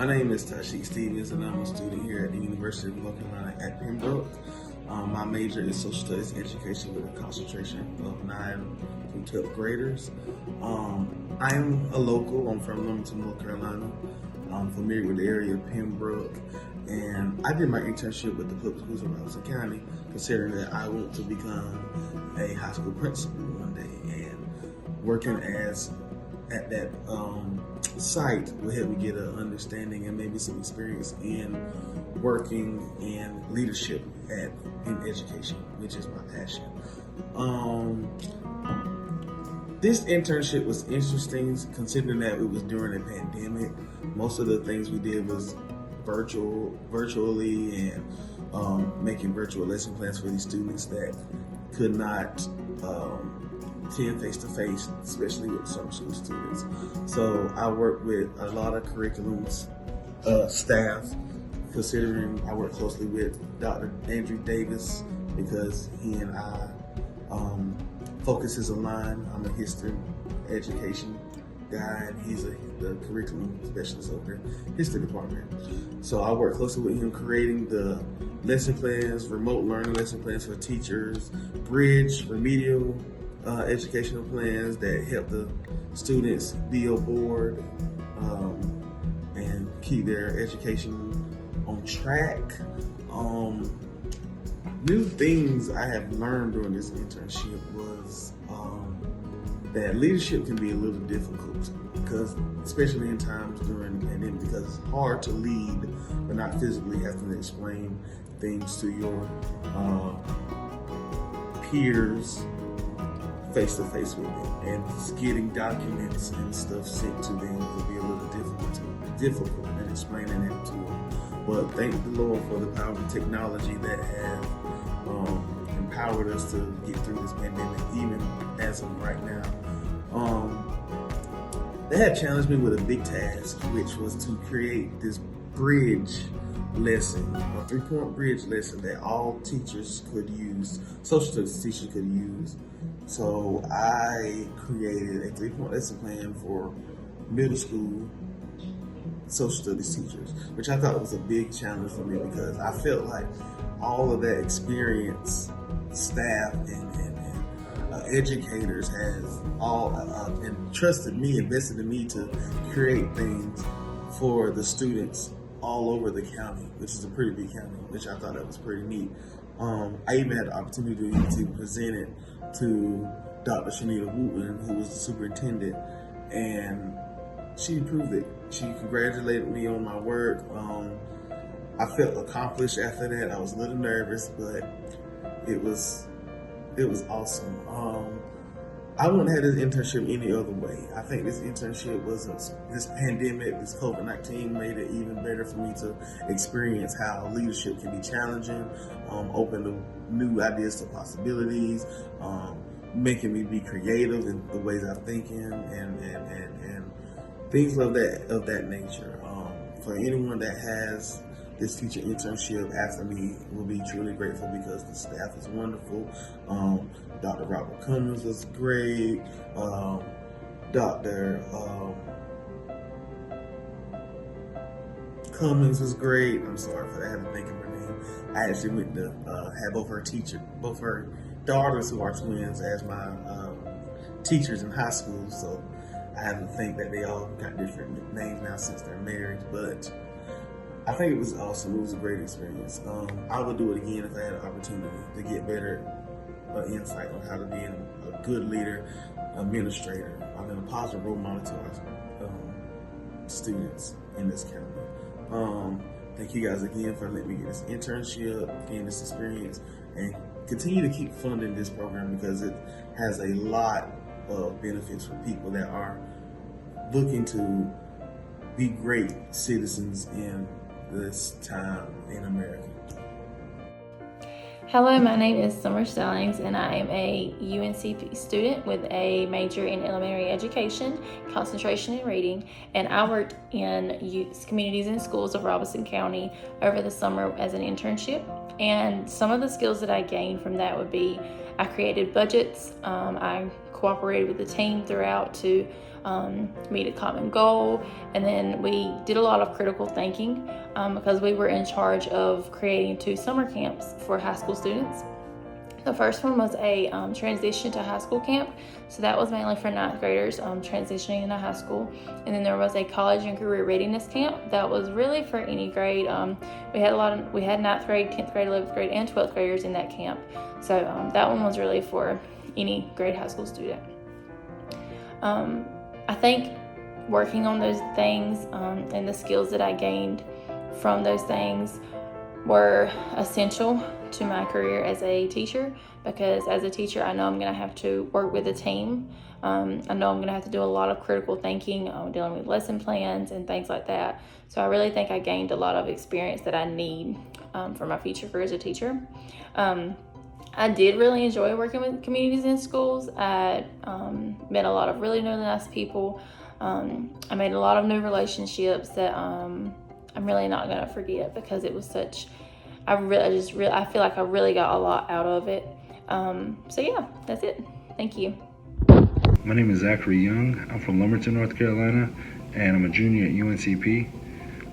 My name is Tashik Stevens, and I'm a student here at the University of North Carolina at Pembroke. My major is social studies and education with a concentration of 9 through 12th graders. I am a local. I'm from Wilmington, North Carolina. I'm familiar with the area of Pembroke, and I did my internship with the public schools of Robinson County, considering that I want to become a high school principal one day, and working at that site will help me get an understanding and maybe some experience in working in leadership in education, which is my passion. This internship was interesting considering that it was during a pandemic. Most of the things we did was virtually and making virtual lesson plans for these students that could not attend face-to-face, especially with summer school students. So I worked with a lot of curriculums, staff, considering I work closely with Dr. Andrew Davis because he and I focuses align. I'm a history education guy, and he's the curriculum specialist over the history department. So I work closely with him creating the lesson plans, remote learning lesson plans for teachers, bridge, remedial educational plans that help the students be aboard and keep their education on track. New things I have learned during this internship was that leadership can be a little difficult, because especially in times during the pandemic, because it's hard to lead but not physically having to explain things to your peers face to face with them, and just getting documents and stuff sent to them could be a little difficult in explaining it to them. But thank the Lord for the power of technology that has empowered us to get through this pandemic, even as of right now. They had challenged me with a big task, which was to create this bridge lesson, a 3-point bridge lesson that all teachers could use, social studies teachers could use. So I created a 3-point lesson plan for middle school social studies teachers, which I thought was a big challenge for me because I felt like all of that experience, staff and educators has all entrusted me, invested in me to create things for the students all over the county, which is a pretty big county, which I thought that was pretty neat. I even had the opportunity to present it to Dr. Shanita Wooten, who was the superintendent, and she approved it. She congratulated me on my work. I felt accomplished after that. I was a little nervous, but it was awesome. I wouldn't have this internship any other way. I think this internship was this pandemic, this COVID-19 made it even better for me to experience how leadership can be challenging, open to new ideas to possibilities, making me be creative in the ways I'm thinking and things of that nature. For anyone that has this teacher internship after me, will be truly grateful because the staff is wonderful. Dr. Robert Cummins was great. Dr. Cummins was great. I'm sorry for that. I had to think of her name. I actually went to have both her daughters who are twins as my teachers in high school. So I have to think that they all got different names now since they're married. But I think it was awesome. It was a great experience. I would do it again if I had an opportunity to get better insight on how to be a good leader, administrator. I'm a positive role model to our students in this county. Thank you guys again for letting me get this internship, gain this experience, and continue to keep funding this program because it has a lot of benefits for people that are looking to be great citizens in this time in America. Hello, my name is Summertellings, and I am a UNC student with a major in elementary education, concentration in reading, and I worked in youth communities and schools of Robinson County over the summer as an internship. And some of the skills that I gained from that would be I created budgets. I cooperated with the team throughout to meet a common goal. And then we did a lot of critical thinking because we were in charge of creating 2 summer camps for high school students. The first one was a transition to high school camp. So that was mainly for 9th graders transitioning into high school. And then there was a college and career readiness camp that was really for any grade. We had 9th grade, 10th grade, 11th grade, and 12th graders in that camp. So that one was really for any grade high school student. I think working on those things and the skills that I gained from those things were essential to my career as a teacher, because as a teacher I know I'm going to have to work with a team. I know I'm going to have to do a lot of critical thinking, dealing with lesson plans and things like that. So I really think I gained a lot of experience that I need for my future career as a teacher. I did really enjoy working with communities in schools. I met a lot of really nice people. I made a lot of new relationships that I'm really not going to forget, because it was such, I feel like I really got a lot out of it. So yeah, that's it. Thank you. My name is Zachary Young. I'm from Lumberton, North Carolina, and I'm a junior at UNCP.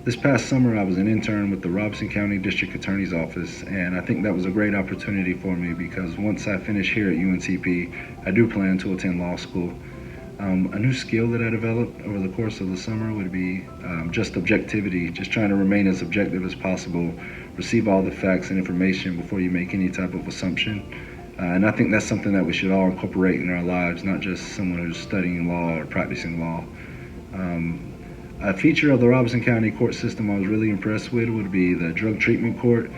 This past summer, I was an intern with the Robeson County District Attorney's Office, and I think that was a great opportunity for me, because once I finish here at UNCP, I do plan to attend law school. A new skill that I developed over the course of the summer would be just objectivity, just trying to remain as objective as possible, receive all the facts and information before you make any type of assumption. And I think that's something that we should all incorporate in our lives, not just someone who's studying law or practicing law. A feature of the Robeson County court system I was really impressed with would be the drug treatment court.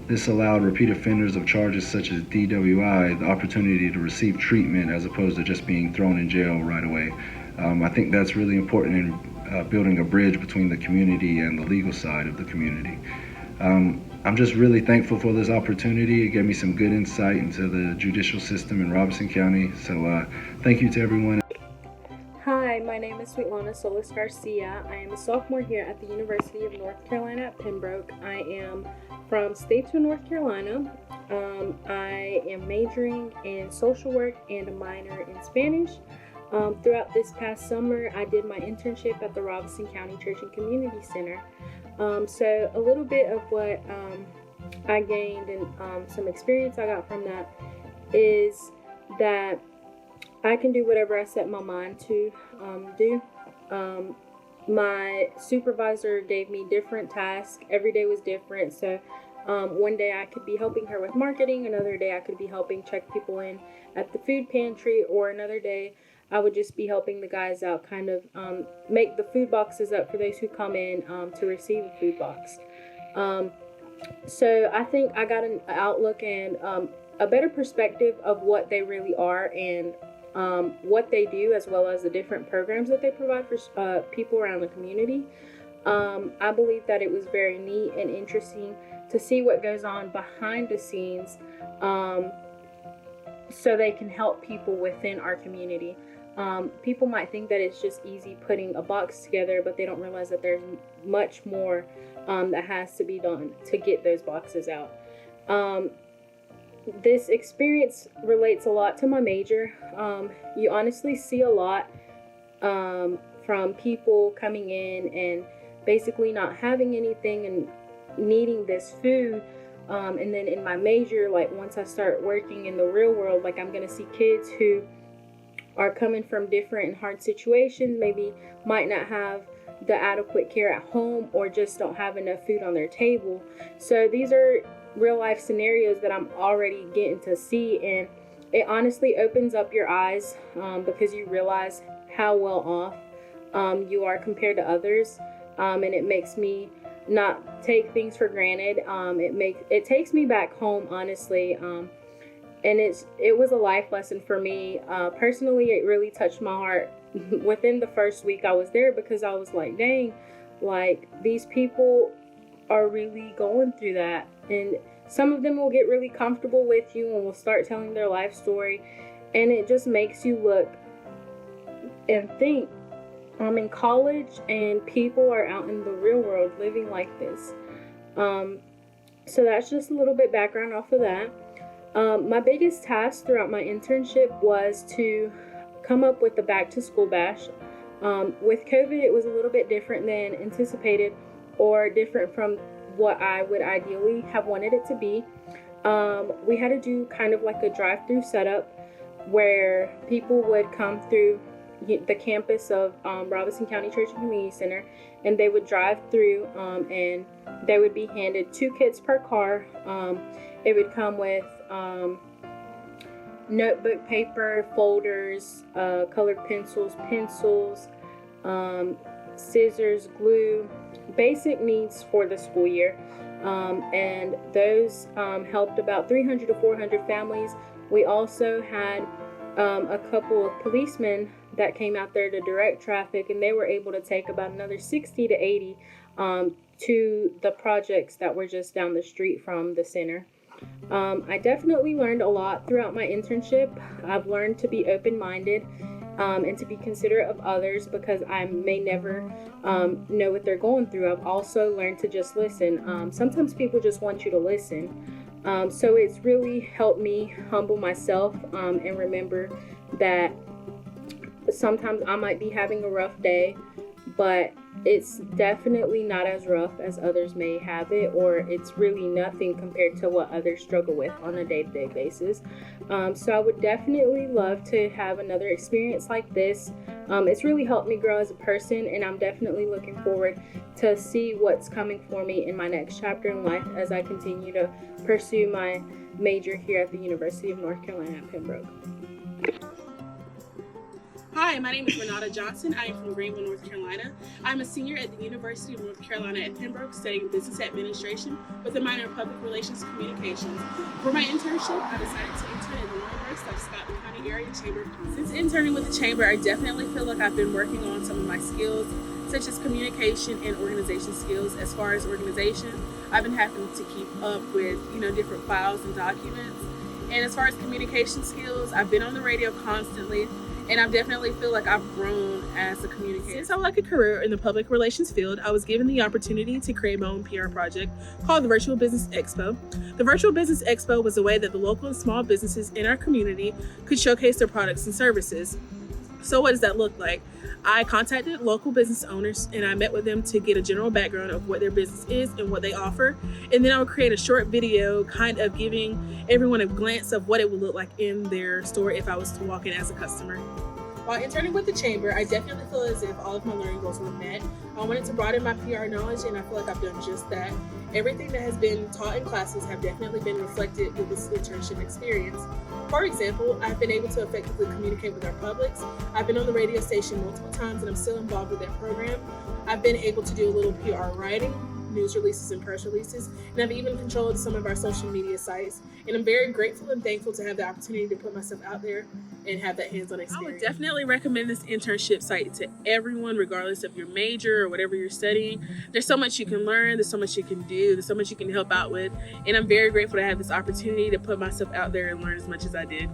This allowed repeat offenders of charges such as DWI the opportunity to receive treatment as opposed to just being thrown in jail right away. I think that's really important in building a bridge between the community and the legal side of the community. I'm just really thankful for this opportunity. It gave me some good insight into the judicial system in Robeson County. So thank you to everyone. Hi, my name is Lana Solis Garcia. I am a sophomore here at the University of North Carolina at Pembroke. I am from Statesville, North Carolina. I am majoring in social work and a minor in Spanish. Throughout this past summer, I did my internship at the Robeson County Church and Community Center. So a little bit of what I gained and some experience I got from that is that I can do whatever I set my mind to do. My supervisor gave me different tasks. Every day was different. So one day I could be helping her with marketing. Another day I could be helping check people in at the food pantry. Or another day I would just be helping the guys out, kind of make the food boxes up for those who come in to receive a food box. So I think I got an outlook and a better perspective of what they really are and what they do, as well as the different programs that they provide for people around the community. I believe that it was very neat and interesting to see what goes on behind the scenes so they can help people within our community. People might think that it's just easy putting a box together, but they don't realize that there's much more that has to be done to get those boxes out. This experience relates a lot to my major. You honestly see a lot from people coming in and basically not having anything and needing this food. And then in my major, like once I start working in the real world, like I'm going to see kids who are coming from different and hard situations, maybe might not have the adequate care at home or just don't have enough food on their table. So these are real life scenarios that I'm already getting to see, and it honestly opens up your eyes because you realize how well off you are compared to others, and it makes me not take things for granted. It takes me back home, honestly, and it was a life lesson for me. Personally, it really touched my heart within the first week I was there, because I was like, dang, like these people are really going through that. And some of them will get really comfortable with you and will start telling their life story, and it just makes you look and think, I'm in college and people are out in the real world living like this. So that's just a little bit background off of that. My biggest task throughout my internship was to come up with the back to school bash. With COVID, it was a little bit different than anticipated, or different from what I would ideally have wanted it to be. We had to do kind of like a drive-through setup where people would come through the campus of Robinson County Church and Community Center, and they would drive through and they would be handed 2 kits per car. It would come with notebook paper, folders, colored pencils, scissors, glue, basic needs for the school year. And those helped about 300 to 400 families. We also had a couple of policemen that came out there to direct traffic, and they were able to take about another 60 to 80 to the projects that were just down the street from the center. I definitely learned a lot throughout my internship. I've learned to be open-minded and to be considerate of others, because I may never know what they're going through. I've also learned to just listen. Sometimes people just want you to listen. So it's really helped me humble myself and remember that sometimes I might be having a rough day, but it's definitely not as rough as others may have it, or it's really nothing compared to what others struggle with on a day-to-day basis. So I would definitely love to have another experience like this. It's really helped me grow as a person, and I'm definitely looking forward to see what's coming for me in my next chapter in life as I continue to pursue my major here at the University of North Carolina at Pembroke. Hi, my name is Renata Johnson. I am from Greenville, North Carolina. I'm a senior at the University of North Carolina at Pembroke, studying business administration with a minor in public relations communications. For my internship, I decided to intern in the University of Scott County Area Chamber of Commerce. Since interning with the Chamber, I definitely feel like I've been working on some of my skills, such as communication and organization skills. As far as organization, I've been having to keep up with, different files and documents. And as far as communication skills, I've been on the radio constantly, and I definitely feel like I've grown as a communicator. Since I like a career in the public relations field, I was given the opportunity to create my own PR project called the Virtual Business Expo. The Virtual Business Expo was a way that the local and small businesses in our community could showcase their products and services. So what does that look like? I contacted local business owners, and I met with them to get a general background of what their business is and what they offer. And then I would create a short video kind of giving everyone a glance of what it would look like in their store if I was to walk in as a customer. While interning with the Chamber, I definitely feel as if all of my learning goals were met. I wanted to broaden my PR knowledge, and I feel like I've done just that. Everything that has been taught in classes have definitely been reflected with this internship experience. For example, I've been able to effectively communicate with our publics. I've been on the radio station multiple times, and I'm still involved with that program. I've been able to do a little PR writing, news releases and press releases, and I've even controlled some of our social media sites. And I'm very grateful and thankful to have the opportunity to put myself out there and have that hands-on experience. I would definitely recommend this internship site to everyone, regardless of your major or whatever you're studying. There's so much you can learn, there's so much you can do, there's so much you can help out with, and I'm very grateful to have this opportunity to put myself out there and learn as much as I did.